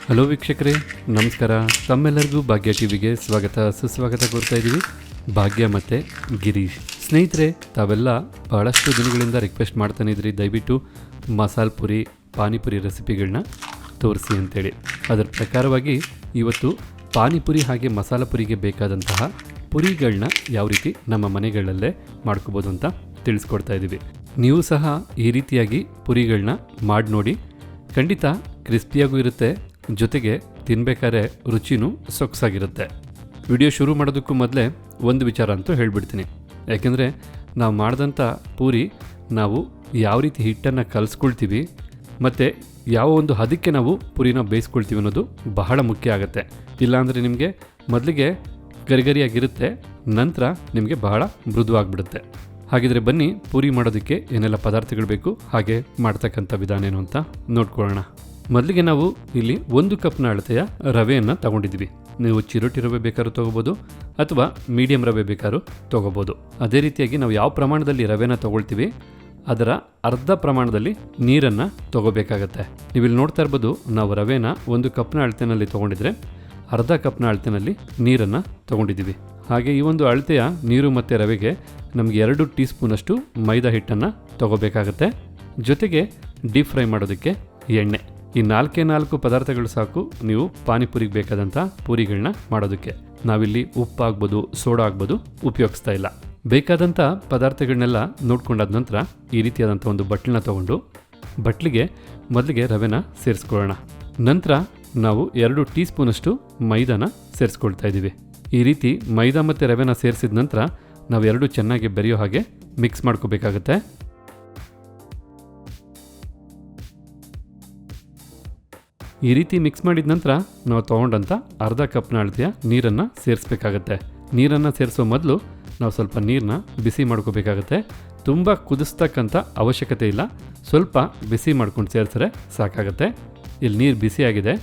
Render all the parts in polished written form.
Hello ವೀಕ್ಷಕರೇ, ನಮಸ್ಕಾರ. ತಮ್ಮೆಲ್ಲರಿಗೂ ಭಾಗ್ಯ ಟಿವಿಗೆ ಸ್ವಾಗತ ಸುಸ್ವಾಗತ ಕೋರ್ತಾ ಇದ್ದೀವಿ. ಭಾಗ್ಯ ಮತ್ತು ಗಿರೀಶ್. ಸ್ನೇಹಿತರೆ, ತಾವೆಲ್ಲ ಬಹಳಷ್ಟು ದಿನಗಳಿಂದ ರಿಕ್ವೆಸ್ಟ್ ಮಾಡ್ತಾನೆ ಇದ್ರಿ, ದಯವಿಟ್ಟು ಮಸಾಲೆ ಪುರಿ ಪಾನಿಪುರಿ ರೆಸಿಪಿಗಳನ್ನ ತೋರಿಸಿ ಅಂತೇಳಿ. ಅದರ ಪ್ರಕಾರವಾಗಿ ಇವತ್ತು ಪಾನಿಪುರಿ ಹಾಗೆ ಮಸಾಲ ಪುರಿಗೆ ಬೇಕಾದಂತಹ ಪುರಿಗಳನ್ನ ಯಾವ ರೀತಿ ನಮ್ಮ ಮನೆಗಳಲ್ಲೇ ಮಾಡ್ಕೋಬೋದು ಅಂತ ತಿಳಿಸ್ಕೊಡ್ತಾ ಇದ್ದೀವಿ. ನೀವು ಸಹ ಈ ರೀತಿಯಾಗಿ ಪುರಿಗಳನ್ನ ಮಾಡಿ ನೋಡಿ. ಖಂಡಿತ ಕ್ರಿಸ್ಪಿಯಾಗೂ ಇರುತ್ತೆ, ಜೊತೆಗೆ ತಿನ್ಬೇಕಾದ್ರೆ ರುಚಿನೂ ಸೊಗಸಾಗಿರುತ್ತೆ. ವಿಡಿಯೋ ಶುರು ಮಾಡೋದಕ್ಕೂ ಮೊದಲೇ ಒಂದು ವಿಚಾರ ಅಂತೂ ಹೇಳ್ಬಿಡ್ತೀನಿ. ಯಾಕೆಂದರೆ ನಾವು ಮಾಡಿದಂಥ ಪೂರಿ ನಾವು ಯಾವ ರೀತಿ ಹಿಟ್ಟನ್ನು ಕಲಿಸ್ಕೊಳ್ತೀವಿ ಮತ್ತು ಯಾವ ಒಂದು ಹದಕ್ಕೆ ನಾವು ಪೂರಿನ ಬೇಯಿಸ್ಕೊಳ್ತೀವಿ ಅನ್ನೋದು ಬಹಳ ಮುಖ್ಯ ಆಗುತ್ತೆ. ಇಲ್ಲಾಂದರೆ ನಿಮಗೆ ಮೊದಲಿಗೆ ಗರಿಗರಿಯಾಗಿರುತ್ತೆ, ನಂತರ ನಿಮಗೆ ಬಹಳ ಮೃದುವಾಗಿಬಿಡುತ್ತೆ. ಹಾಗಿದ್ರೆ ಬನ್ನಿ, ಪೂರಿ ಮಾಡೋದಕ್ಕೆ ಏನೆಲ್ಲ ಪದಾರ್ಥಗಳು ಬೇಕು ಹಾಗೆ ಮಾಡ್ತಕ್ಕಂಥ ವಿಧಾನ ಏನು ಅಂತ ನೋಡ್ಕೊಳ್ಳೋಣ. ಮೊದಲಿಗೆ ನಾವು ಇಲ್ಲಿ 1 ಕಪ್ನ ಅಳತೆಯ ರವೆಯನ್ನು ತಗೊಂಡಿದ್ವಿ. ನೀವು ಚಿರೋಟಿ ರವೆ ಬೇಕಾದ್ರೂ ತೊಗೋಬೋದು ಅಥವಾ ಮೀಡಿಯಂ ರವೆ ಬೇಕಾದ್ರೂ ತೊಗೋಬೋದು. ಅದೇ ರೀತಿಯಾಗಿ ನಾವು ಯಾವ ಪ್ರಮಾಣದಲ್ಲಿ ರವೆನ ತೊಗೊಳ್ತೀವಿ ಅದರ ಅರ್ಧ ಪ್ರಮಾಣದಲ್ಲಿ ನೀರನ್ನು ತೊಗೋಬೇಕಾಗತ್ತೆ. ನೀವಿಲ್ಲಿ ನೋಡ್ತಾ ಇರ್ಬೋದು, ನಾವು ರವೆನ 1 ಕಪ್ನ ಅಳತೆನಲ್ಲಿ ತೊಗೊಂಡಿದ್ರೆ ಅರ್ಧ ಕಪ್ನ ಅಳತೆನಲ್ಲಿ ನೀರನ್ನು ತೊಗೊಂಡಿದ್ದೀವಿ. ಹಾಗೆ ಈ ಒಂದು ಅಳತೆಯ ನೀರು ಮತ್ತು ರವೆಗೆ ನಮಗೆ 2 ಟೀ ಸ್ಪೂನಷ್ಟು ಮೈದಾ ಹಿಟ್ಟನ್ನು ತೊಗೋಬೇಕಾಗತ್ತೆ. ಜೊತೆಗೆ ಡೀಪ್ ಫ್ರೈ ಮಾಡೋದಕ್ಕೆ ಎಣ್ಣೆ. ಈ 4 ಪದಾರ್ಥಗಳು ಸಾಕು ನೀವು ಪಾನಿಪುರಿಗೆ ಬೇಕಾದಂಥ ಪೂರಿಗಳನ್ನ ಮಾಡೋದಕ್ಕೆ. ನಾವಿಲ್ಲಿ ಉಪ್ಪು ಆಗ್ಬೋದು, ಸೋಡಾ ಆಗ್ಬೋದು ಉಪಯೋಗಿಸ್ತಾ ಇಲ್ಲ. ಬೇಕಾದಂಥ ಪದಾರ್ಥಗಳನ್ನೆಲ್ಲ ನೋಡ್ಕೊಂಡಾದ ನಂತರ ಈ ರೀತಿಯಾದಂಥ ಒಂದು ಬಟ್ಲನ್ನ ತೊಗೊಂಡು ಬಟ್ಲಿಗೆ ಮೊದಲಿಗೆ ರವೆನ ಸೇರಿಸ್ಕೊಳ್ಳೋಣ. ನಂತರ ನಾವು 2 ಟೀ ಸ್ಪೂನಷ್ಟು ಮೈದಾನ ಸೇರಿಸ್ಕೊಳ್ತಾ ಇದ್ದೀವಿ. ಈ ರೀತಿ ಮೈದಾ ಮತ್ತು ರವೆನ ಸೇರಿಸಿದ ನಂತರ ನಾವು 2 ಚೆನ್ನಾಗಿ ಬೆರೆಯೋ ಹಾಗೆ ಮಿಕ್ಸ್ ಮಾಡ್ಕೋಬೇಕಾಗತ್ತೆ. ಈ ರೀತಿ ಮಿಕ್ಸ್ ಮಾಡಿದ ನಂತರ ನಾವು ತೊಗೊಂಡಂಥ ಅರ್ಧ ಕಪ್ನ ಅಳತೆಯ ನೀರನ್ನು ಸೇರಿಸ್ಬೇಕಾಗತ್ತೆ. ನೀರನ್ನು ಸೇರಿಸೋ ಮೊದಲು ನಾವು ಸ್ವಲ್ಪ ನೀರನ್ನ ಬಿಸಿ ಮಾಡ್ಕೋಬೇಕಾಗತ್ತೆ. ತುಂಬ ಕುದಿಸ್ತಕ್ಕಂಥ ಅವಶ್ಯಕತೆ ಇಲ್ಲ, ಸ್ವಲ್ಪ ಬಿಸಿ ಮಾಡ್ಕೊಂಡು ಸೇರಿಸಿದ್ರೆ ಸಾಕಾಗತ್ತೆ. ಇಲ್ಲಿ ನೀರು ಬಿಸಿಯಾಗಿದೆ.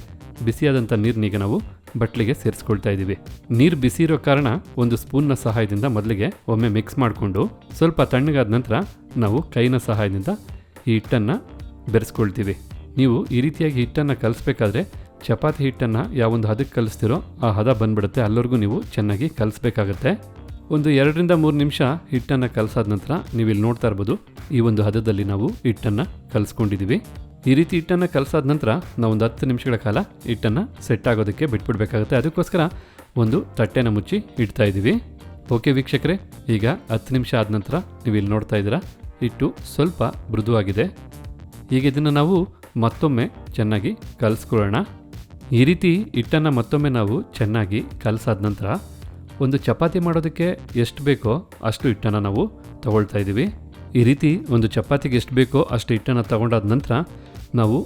ಬಿಸಿಯಾದಂಥ ನೀರನ್ನೀಗ ನಾವು ಬಟ್ಲಿಗೆ ಸೇರಿಸ್ಕೊಳ್ತಾ ಇದ್ದೀವಿ. ನೀರು ಬಿಸಿ ಇರೋ ಕಾರಣ 1 ಸ್ಪೂನ್ನ ಸಹಾಯದಿಂದ ಮೊದಲಿಗೆ ಒಮ್ಮೆ ಮಿಕ್ಸ್ ಮಾಡಿಕೊಂಡು ಸ್ವಲ್ಪ ತಣ್ಣಗಾದ ನಂತರ ನಾವು ಕೈನ ಸಹಾಯದಿಂದ ಈ ಹಿಟ್ಟನ್ನು ಬೆರೆಸ್ಕೊಳ್ತೀವಿ. ನೀವು ಈ ರೀತಿಯಾಗಿ ಹಿಟ್ಟನ್ನು ಕಲಿಸ್ಬೇಕಾದ್ರೆ ಚಪಾತಿ ಹಿಟ್ಟನ್ನು ಯಾವೊಂದು ಹದಕ್ಕೆ ಕಲಿಸ್ತಿರೋ ಆ ಹದ ಬಂದ್ಬಿಡುತ್ತೆ. ಅಲ್ಲಿವರೆಗೂ ನೀವು ಚೆನ್ನಾಗಿ ಕಲಿಸ್ಬೇಕಾಗತ್ತೆ. ಒಂದು 2 ರಿಂದ 3 ನಿಮಿಷ ಹಿಟ್ಟನ್ನು ಕಲಸಾದ ನಂತರ ನೀವು ಇಲ್ಲಿ ನೋಡ್ತಾ ಇರ್ಬೋದು, ಈ ಒಂದು ಹದದಲ್ಲಿ ನಾವು ಹಿಟ್ಟನ್ನು ಕಲಿಸ್ಕೊಂಡಿದ್ದೀವಿ. ಈ ರೀತಿ ಹಿಟ್ಟನ್ನು ಕಲಸಾದ ನಂತರ ನಾವು ಒಂದು 10 ನಿಮಿಷಗಳ ಕಾಲ ಹಿಟ್ಟನ್ನು ಸೆಟ್ ಆಗೋದಕ್ಕೆ ಬಿಟ್ಬಿಡ್ಬೇಕಾಗುತ್ತೆ. ಅದಕ್ಕೋಸ್ಕರ ಒಂದು ತಟ್ಟೆನ ಮುಚ್ಚಿ ಇಡ್ತಾ ಇದ್ದೀವಿ. ಓಕೆ ವೀಕ್ಷಕರೇ, ಈಗ 10 ನಿಮಿಷ ಆದ ನಂತರ ನೀವು ಇಲ್ಲಿ ನೋಡ್ತಾ ಇದ್ದೀರಾ, ಹಿಟ್ಟು ಸ್ವಲ್ಪ ಮೃದುವಾಗಿದೆ. ಈಗ ಇದನ್ನು ನಾವು ಮತ್ತೊಮ್ಮೆ ಚೆನ್ನಾಗಿ ಕಲಿಸ್ಕೊಳ್ಳೋಣ. ಈ ರೀತಿ ಹಿಟ್ಟನ್ನು ಮತ್ತೊಮ್ಮೆ ನಾವು ಚೆನ್ನಾಗಿ ಕಲಸಾದ ನಂತರ ಒಂದು ಚಪಾತಿ ಮಾಡೋದಕ್ಕೆ ಎಷ್ಟು ಬೇಕೋ ಅಷ್ಟು ಹಿಟ್ಟನ್ನು ನಾವು ತಗೊಳ್ತಾ ಇದ್ದೀವಿ. ಈ ರೀತಿ ಒಂದು ಚಪಾತಿಗೆ ಎಷ್ಟು ಬೇಕೋ ಅಷ್ಟು ಹಿಟ್ಟನ್ನು ತಗೊಂಡಾದ ನಂತರ ನಾವು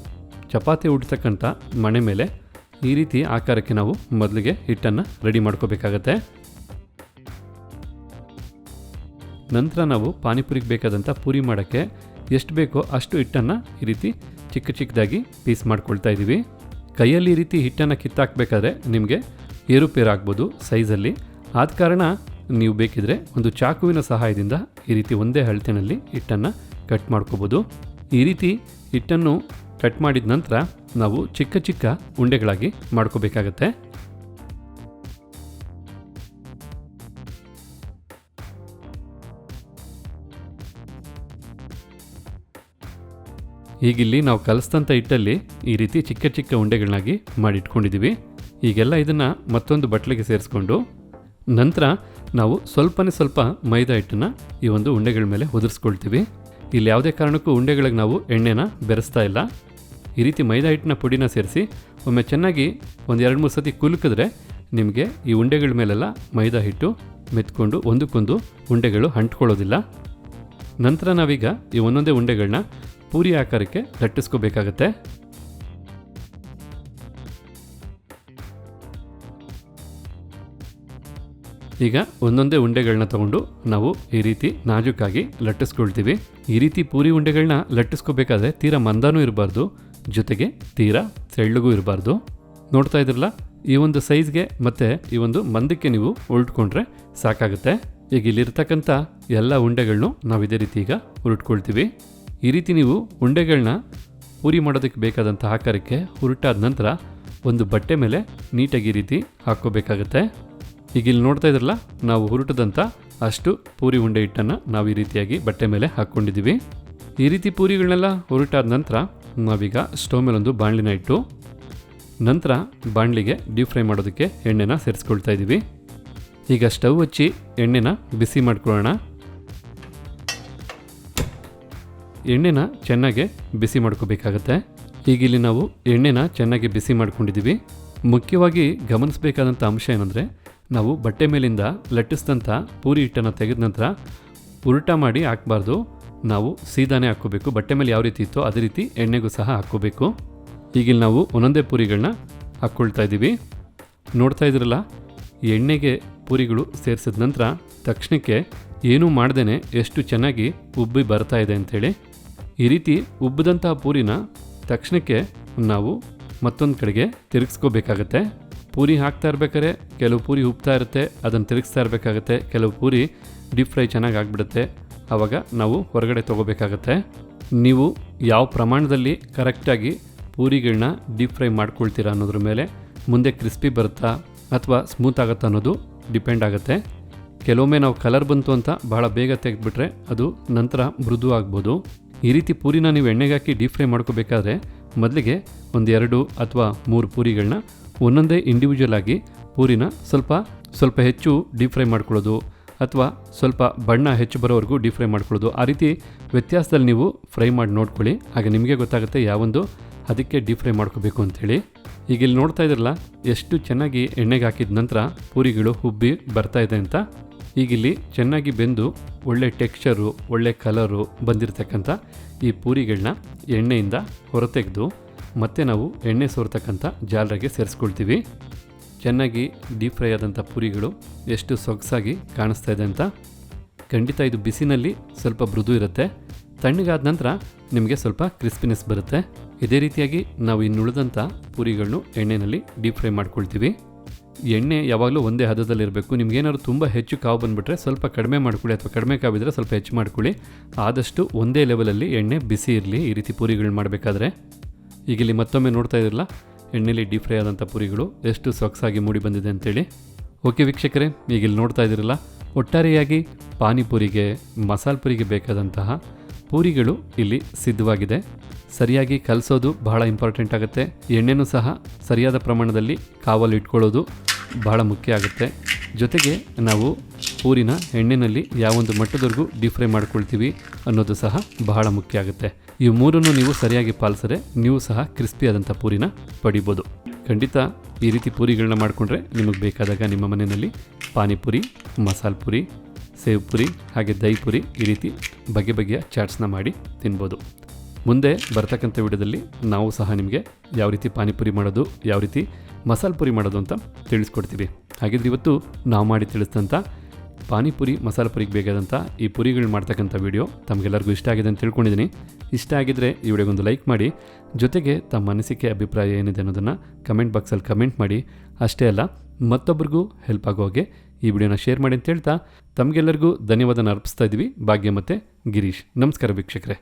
ಚಪಾತಿ ಉಡ್ತಕ್ಕಂಥ ಮಣೆ ಮೇಲೆ ಈ ರೀತಿ ಆಕಾರಕ್ಕೆ ನಾವು ಮೊದಲಿಗೆ ಹಿಟ್ಟನ್ನು ರೆಡಿ ಮಾಡ್ಕೋಬೇಕಾಗತ್ತೆ. ನಂತರ ನಾವು ಪಾನಿಪುರಿಗೆ ಬೇಕಾದಂಥ ಪೂರಿ ಮಾಡೋಕ್ಕೆ ಎಷ್ಟು ಬೇಕೋ ಅಷ್ಟು ಹಿಟ್ಟನ್ನು ಈ ರೀತಿ ಚಿಕ್ಕ ಚಿಕ್ಕದಾಗಿ ಪೀಸ್ ಮಾಡ್ಕೊಳ್ತಾ ಇದ್ದೀವಿ. ಕೈಯಲ್ಲಿ ಈ ರೀತಿ ಹಿಟ್ಟನ್ನು ಕಿತ್ತಾಕಬೇಕಾದ್ರೆ ನಿಮಗೆ ಏರುಪೇರು ಆಗ್ಬೋದು ಸೈಜಲ್ಲಿ. ಆದ ಕಾರಣ ನೀವು ಬೇಕಿದ್ರೆ ಒಂದು ಚಾಕುವಿನ ಸಹಾಯದಿಂದ ಈ ರೀತಿ ಒಂದೇ ಅಳತೆನಲ್ಲಿ ಹಿಟ್ಟನ್ನು ಕಟ್ ಮಾಡ್ಕೋಬೋದು. ಈ ರೀತಿ ಹಿಟ್ಟನ್ನು ಕಟ್ ಮಾಡಿದ ನಂತರ ನಾವು ಚಿಕ್ಕ ಚಿಕ್ಕ ಉಂಡೆಗಳಾಗಿ ಮಾಡ್ಕೋಬೇಕಾಗತ್ತೆ. ಈಗಿಲ್ಲಿ ನಾವು ಕಲಿಸಿದಂಥ ಹಿಟ್ಟಲ್ಲಿ ಈ ರೀತಿ ಚಿಕ್ಕ ಚಿಕ್ಕ ಉಂಡೆಗಳನ್ನಾಗಿ ಮಾಡಿಟ್ಕೊಂಡಿದ್ದೀವಿ. ಈಗೆಲ್ಲ ಇದನ್ನು ಮತ್ತೊಂದು ಬಟ್ಲಿಗೆ ಸೇರಿಸ್ಕೊಂಡು ನಂತರ ನಾವು ಸ್ವಲ್ಪ ಮೈದಾ ಹಿಟ್ಟನ್ನು ಈ ಒಂದು ಉಂಡೆಗಳ ಮೇಲೆ ಉದುರಿಸ್ಕೊಳ್ತೀವಿ. ಇಲ್ಲಿ ಯಾವುದೇ ಕಾರಣಕ್ಕೂ ಉಂಡೆಗಳಿಗೆ ನಾವು ಎಣ್ಣೆನ ಬೆರೆಸ್ತಾ ಇಲ್ಲ. ಈ ರೀತಿ ಮೈದಾ ಹಿಟ್ಟಿನ ಪುಡಿನ ಸೇರಿಸಿ ಒಮ್ಮೆ ಚೆನ್ನಾಗಿ ಒಂದು 2-3 ಸತಿ ಕುಲುಕಿದ್ರೆ ನಿಮಗೆ ಈ ಉಂಡೆಗಳ ಮೇಲೆಲ್ಲ ಮೈದಾ ಹಿಟ್ಟು ಮೆತ್ಕೊಂಡು ಒಂದಕ್ಕೊಂದು ಉಂಡೆಗಳು ಅಂಟ್ಕೊಳ್ಳೋದಿಲ್ಲ. ನಂತರ ನಾವೀಗ ಈ ಒಂದೊಂದೇ ಉಂಡೆಗಳನ್ನ ಪೂರಿ ಆಕಾರಕ್ಕೆ ಲಟ್ಟಿಸ್ಕೋಬೇಕಾಗತ್ತೆ. ಈಗ ಒಂದೊಂದೇ ಉಂಡೆಗಳನ್ನ ತಗೊಂಡು ನಾವು ಈ ರೀತಿ ನಾಜೂಕಾಗಿ ಲಟ್ಟಿಸ್ಕೊಳ್ತೀವಿ. ಈ ರೀತಿ ಪೂರಿ ಉಂಡೆಗಳನ್ನ ಲಟ್ಟಿಸ್ಕೋಬೇಕಾದ್ರೆ ತೀರಾ ಮಂದನೂ ಇರಬಾರ್ದು, ಜೊತೆಗೆ ತೀರಾ ತೆಳ್ಳಗೂ ಇರಬಾರ್ದು. ನೋಡ್ತಾ ಇದ್ರಲ್ಲ, ಈ ಒಂದು ಸೈಜ್ಗೆ ಮತ್ತು ಈ ಒಂದು ಮಂದಕ್ಕೆ ನೀವು ಉರುಟ್ಕೊಂಡ್ರೆ ಸಾಕಾಗುತ್ತೆ. ಈಗ ಇಲ್ಲಿರ್ತಕ್ಕಂಥ ಎಲ್ಲ ಉಂಡೆಗಳನ್ನೂ ನಾವು ಇದೇ ರೀತಿ ಈಗ ಉರುಟ್ಕೊಳ್ತೀವಿ. ಈ ರೀತಿ ನೀವು ಉಂಡೆಗಳನ್ನ ಪೂರಿ ಮಾಡೋದಕ್ಕೆ ಬೇಕಾದಂಥ ಆಕಾರಕ್ಕೆ ಉರುಟಾದ ನಂತರ ಒಂದು ಬಟ್ಟೆ ಮೇಲೆ ನೀಟಾಗಿ ಈ ರೀತಿ ಹಾಕ್ಕೋಬೇಕಾಗತ್ತೆ. ಈಗ ಇಲ್ಲಿ ನೋಡ್ತಾ ಇದ್ರಲ್ಲ, ನಾವು ಹುರುಟದಂಥ ಅಷ್ಟು ಪೂರಿ ಉಂಡೆ ಹಿಟ್ಟನ್ನು ನಾವು ಈ ರೀತಿಯಾಗಿ ಬಟ್ಟೆ ಮೇಲೆ ಹಾಕ್ಕೊಂಡಿದ್ದೀವಿ. ಈ ರೀತಿ ಪೂರಿಗಳನ್ನೆಲ್ಲ ಹುರುಟಾದ ನಂತರ ನಾವೀಗ ಸ್ಟವ್ ಮೇಲೊಂದು ಬಾಣಲಿನ ಇಟ್ಟು ನಂತರ ಬಾಣಲಿಗೆ ಡೀಪ್ ಫ್ರೈ ಮಾಡೋದಕ್ಕೆ ಎಣ್ಣೆನ ಸೇರಿಸ್ಕೊಳ್ತಾ ಇದ್ದೀವಿ. ಈಗ ಸ್ಟವ್ ಹಚ್ಚಿ ಎಣ್ಣೆನ ಬಿಸಿ ಮಾಡ್ಕೊಳ್ಳೋಣ. ಎಣ್ಣೆನ ಚೆನ್ನಾಗಿ ಬಿಸಿ ಮಾಡ್ಕೋಬೇಕಾಗತ್ತೆ. ಈಗ ಇಲ್ಲಿ ನಾವು ಎಣ್ಣೆನ ಚೆನ್ನಾಗಿ ಬಿಸಿ ಮಾಡ್ಕೊಂಡಿದ್ದೀವಿ. ಮುಖ್ಯವಾಗಿ ಗಮನಿಸಬೇಕಾದಂಥ ಅಂಶ ಏನಂದರೆ, ನಾವು ಬಟ್ಟೆ ಮೇಲಿಂದ ಲಟ್ಟಿಸಿದಂಥ ಪೂರಿ ಹಿಟ್ಟನ್ನು ತೆಗೆದ ನಂತರ ಉಲ್ಟಾ ಮಾಡಿ ಹಾಕಬಾರ್ದು. ನಾವು ಸೀದಾನೇ ಹಾಕ್ಕೋಬೇಕು. ಬಟ್ಟೆ ಮೇಲೆ ಯಾವ ರೀತಿ ಇತ್ತೋ ಅದೇ ರೀತಿ ಎಣ್ಣೆಗೂ ಸಹ ಹಾಕ್ಕೋಬೇಕು. ಈಗಿಲ್ಲಿ ನಾವು ಒಂದೊಂದೇ ಪೂರಿಗಳನ್ನ ಹಾಕ್ಕೊಳ್ತಾ ಇದ್ದೀವಿ. ನೋಡ್ತಾ ಇದ್ರಲ್ಲ, ಎಣ್ಣೆಗೆ ಪೂರಿಗಳು ಸೇರಿಸಿದ ನಂತರ ತಕ್ಷಣಕ್ಕೆ ಏನೂ ಮಾಡ್ದೇ ಎಷ್ಟು ಚೆನ್ನಾಗಿ ಉಬ್ಬಿ ಬರ್ತಾ ಇದೆ ಅಂಥೇಳಿ. ಈ ರೀತಿ ಉಬ್ಬಿದಂಥ ಪೂರಿನ ತಕ್ಷಣಕ್ಕೆ ನಾವು ಮತ್ತೊಂದು ಕಡೆಗೆ ತಿರುಗಿಸ್ಕೋಬೇಕಾಗತ್ತೆ. ಪೂರಿ ಹಾಕ್ತಾ ಇರ್ಬೇಕಾದ್ರೆ ಕೆಲವು ಪೂರಿ ಉಬ್ತಾ ಇರುತ್ತೆ, ಅದನ್ನು ತಿರುಗಿಸ್ತಾ ಇರಬೇಕಾಗತ್ತೆ. ಕೆಲವು ಪೂರಿ ಡೀಪ್ ಫ್ರೈ ಚೆನ್ನಾಗಿ ಆಗಿಬಿಡುತ್ತೆ, ಆವಾಗ ನಾವು ಹೊರಗಡೆ ತೊಗೋಬೇಕಾಗತ್ತೆ. ನೀವು ಯಾವ ಪ್ರಮಾಣದಲ್ಲಿ ಕರೆಕ್ಟಾಗಿ ಪೂರಿಗಳನ್ನ ಡೀಪ್ ಫ್ರೈ ಮಾಡ್ಕೊಳ್ತೀರಾ ಅನ್ನೋದ್ರ ಮೇಲೆ ಮುಂದೆ ಕ್ರಿಸ್ಪಿ ಬರುತ್ತಾ ಅಥವಾ ಸ್ಮೂತ್ ಆಗುತ್ತಾ ಅನ್ನೋದು ಡಿಪೆಂಡ್ ಆಗುತ್ತೆ. ಕೆಲವೊಮ್ಮೆ ನಾವು ಕಲರ್ ಬಂತು ಅಂತ ಬಹಳ ಬೇಗ ತೆಗೆದುಬಿಟ್ರೆ ಅದು ನಂತರ ಮೃದು ಆಗ್ಬೋದು. ಈ ರೀತಿ ಪೂರಿನ ನೀವು ಎಣ್ಣೆಗೆ ಹಾಕಿ ಡೀಪ್ ಫ್ರೈ ಮಾಡ್ಕೋಬೇಕಾದ್ರೆ ಮೊದಲಿಗೆ ಒಂದು 2 ಅಥವಾ 3 ಪೂರಿಗಳನ್ನ ಒಂದೊಂದೇ ಇಂಡಿವಿಜುವಲ್ ಆಗಿ ಪೂರಿನ ಸ್ವಲ್ಪ ಹೆಚ್ಚು ಡೀಪ್ ಫ್ರೈ ಮಾಡ್ಕೊಳ್ಳೋದು ಅಥವಾ ಸ್ವಲ್ಪ ಬಣ್ಣ ಹೆಚ್ಚು ಬರೋವರೆಗೂ ಡೀಪ್ ಫ್ರೈ ಮಾಡ್ಕೊಳ್ಳೋದು. ಆ ರೀತಿ ವ್ಯತ್ಯಾಸದಲ್ಲಿ ನೀವು ಫ್ರೈ ಮಾಡಿ ನೋಡ್ಕೊಳ್ಳಿ. ಹಾಗೆ ನಿಮಗೆ ಗೊತ್ತಾಗುತ್ತೆ ಯಾವೊಂದು ಅದಕ್ಕೆ ಡೀಪ್ ಫ್ರೈ ಮಾಡ್ಕೋಬೇಕು ಅಂಥೇಳಿ. ಈಗ ಇಲ್ಲಿ ನೋಡ್ತಾ ಇದ್ರಲ್ಲ, ಎಷ್ಟು ಚೆನ್ನಾಗಿ ಎಣ್ಣೆಗೆ ಹಾಕಿದ ನಂತರ ಪೂರಿಗಳು ಉಬ್ಬಿ ಬರ್ತಾ ಇದೆ ಅಂತ. ಈಗಿಲ್ಲಿ ಚೆನ್ನಾಗಿ ಬೆಂದು ಒಳ್ಳೆ ಟೆಕ್ಸ್ಚರು, ಒಳ್ಳೆ ಕಲರು ಬಂದಿರತಕ್ಕಂಥ ಈ ಪೂರಿಗಳನ್ನ ಎಣ್ಣೆಯಿಂದ ಹೊರತೆಗೆದು ಮತ್ತೆ ನಾವು ಎಣ್ಣೆ ಸೋರ್ತಕ್ಕಂಥ ಜಾಲರಿಗೆ ಸೇರಿಸ್ಕೊಳ್ತೀವಿ. ಚೆನ್ನಾಗಿ ಡೀಪ್ ಫ್ರೈ ಆದಂಥ ಪೂರಿಗಳು ಎಷ್ಟು ಸೊಗಸಾಗಿ ಕಾಣಿಸ್ತಾ ಇದೆ ಅಂತ. ಖಂಡಿತ ಇದು ಬಿಸಿನಲ್ಲಿ ಸ್ವಲ್ಪ ಮೃದು ಇರುತ್ತೆ, ತಣ್ಣಗಾದ ನಂತರ ನಿಮಗೆ ಸ್ವಲ್ಪ ಕ್ರಿಸ್ಪಿನೆಸ್ ಬರುತ್ತೆ. ಇದೇ ರೀತಿಯಾಗಿ ನಾವು ಇನ್ನುಳಿದಂಥ ಪೂರಿಗಳನ್ನು ಎಣ್ಣೆಯಲ್ಲಿ ಡೀಪ್ ಫ್ರೈ ಮಾಡ್ಕೊಳ್ತೀವಿ. ಎಣ್ಣೆ ಯಾವಾಗಲೂ ಒಂದೇ ಹದದಲ್ಲಿರಬೇಕು. ನಿಮ್ಗೇನಾದ್ರು ತುಂಬ ಹೆಚ್ಚು ಕಾವು ಬಂದುಬಿಟ್ರೆ ಸ್ವಲ್ಪ ಕಡಿಮೆ ಮಾಡ್ಕೊಳ್ಳಿ, ಅಥವಾ ಕಡಿಮೆ ಕಾವಿದ್ರೆ ಸ್ವಲ್ಪ ಹೆಚ್ಚು ಮಾಡ್ಕೊಳ್ಳಿ. ಆದಷ್ಟು ಒಂದೇ ಲೆವೆಲಲ್ಲಿ ಎಣ್ಣೆ ಬಿಸಿ ಇರಲಿ ಈ ರೀತಿ ಪೂರಿಗಳನ್ನ ಮಾಡಬೇಕಾದ್ರೆ. ಈಗ ಇಲ್ಲಿ ಮತ್ತೊಮ್ಮೆ ನೋಡ್ತಾ ಇದ್ರಲ್ಲ, ಎಣ್ಣೆಲಿ ಡೀಪ್ ಫ್ರೈ ಆದಂಥ ಪೂರಿಗಳು ಎಷ್ಟು ಸೊಗಸಾಗಿ ಮೂಡಿ ಬಂದಿದೆ ಅಂತೇಳಿ. ಓಕೆ ವೀಕ್ಷಕರೇ, ಈಗ ಇಲ್ಲಿ ನೋಡ್ತಾ ಇದ್ದೀರಲ್ಲ, ಒಟ್ಟಾರೆಯಾಗಿ ಪಾನಿಪುರಿಗೆ, ಮಸಾಲೆ ಪುರಿಗೆ ಬೇಕಾದಂತಹ ಪೂರಿಗಳು ಇಲ್ಲಿ ಸಿದ್ಧವಾಗಿದೆ. ಸರಿಯಾಗಿ ಕಲಸೋದು ಬಹಳ ಇಂಪಾರ್ಟೆಂಟ್ ಆಗುತ್ತೆ. ಎಣ್ಣೆನೂ ಸಹ ಸರಿಯಾದ ಪ್ರಮಾಣದಲ್ಲಿ ಕಾವಲು ಇಟ್ಕೊಳ್ಳೋದು ಬಹಳ ಮುಖ್ಯ ಆಗುತ್ತೆ. ಜೊತೆಗೆ ನಾವು ಪೂರಿನ ಎಣ್ಣೆಯಲ್ಲಿ ಯಾವೊಂದು ಮಟ್ಟದವರೆಗೂ ಡೀಪ್ ಫ್ರೈ ಮಾಡ್ಕೊಳ್ತೀವಿ ಅನ್ನೋದು ಸಹ ಬಹಳ ಮುಖ್ಯ ಆಗುತ್ತೆ. ಈ ಮೂರನ್ನು ನೀವು ಸರಿಯಾಗಿ ಪಾಲಿಸಿದ್ರೆ ನೀವು ಸಹ ಕ್ರಿಸ್ಪಿ ಆದಂಥ ಪೂರಿನ ಪಡಿಬೋದು. ಖಂಡಿತ ಈ ರೀತಿ ಪೂರಿಗಳನ್ನ ಮಾಡಿಕೊಂಡ್ರೆ ನಿಮಗೆ ಬೇಕಾದಾಗ ನಿಮ್ಮ ಮನೆಯಲ್ಲಿ ಪಾನಿಪುರಿ, ಮಸಾಲೆ ಪುರಿ, ಸೇವ್ ಪುರಿ ಹಾಗೆ ದಹಿ ಪುರಿ ಈ ರೀತಿ ಬಗೆ ಬಗೆಯ ಚಾಟ್ಸ್ನ ಮಾಡಿ ತಿನ್ಬೋದು. ಮುಂದೆ ಬರ್ತಕ್ಕಂಥ ವಿಡಿಯೋದಲ್ಲಿ ನಾವು ಸಹ ನಿಮಗೆ ಯಾವ ರೀತಿ ಪಾನಿಪುರಿ ಮಾಡೋದು, ಯಾವ ರೀತಿ ಮಸಾಲೆ ಪುರಿ ಮಾಡೋದು ಅಂತ ತಿಳಿಸ್ಕೊಡ್ತೀವಿ. ಹಾಗಿದ್ರೆ ಇವತ್ತು ನಾವು ಮಾಡಿ ತಿಳಿಸಿದಂಥ ಪಾನಿಪುರಿ, ಮಸಾಲೆ ಪುರಿಗೆ ಬೇಕಾದಂಥ ಈ ಪುರಿಗಳು ಮಾಡ್ತಕ್ಕಂಥ ವಿಡಿಯೋ ತಮಗೆಲ್ಲರಿಗೂ ಇಷ್ಟ ಆಗಿದೆ ಅಂತ ತಿಳ್ಕೊಂಡಿದ್ದೀನಿ. ಇಷ್ಟ ಆಗಿದ್ದರೆ ಈ ವಿಡಿಯೋಗೊಂದು ಲೈಕ್ ಮಾಡಿ, ಜೊತೆಗೆ ತಮ್ಮ ಅನಿಸಿಕೆ, ಅಭಿಪ್ರಾಯ ಏನಿದೆ ಅನ್ನೋದನ್ನು ಕಮೆಂಟ್ ಬಾಕ್ಸಲ್ಲಿ ಕಮೆಂಟ್ ಮಾಡಿ. ಅಷ್ಟೇ ಅಲ್ಲ, ಮತ್ತೊಬ್ಬರಿಗೂ ಹೆಲ್ಪ್ ಆಗೋ ಹಾಗೆ ಈ ವಿಡಿಯೋನ ಶೇರ್ ಮಾಡಿ ಅಂತ ಹೇಳ್ತಾ ತಮಗೆಲ್ಲರಿಗೂ ಧನ್ಯವಾದನ ಅರ್ಪಿಸ್ತಾ ಇದ್ದೀವಿ. ಭಾಗ್ಯ ಮತ್ತು ಗಿರೀಶ್. ನಮಸ್ಕಾರ ವೀಕ್ಷಕರೇ.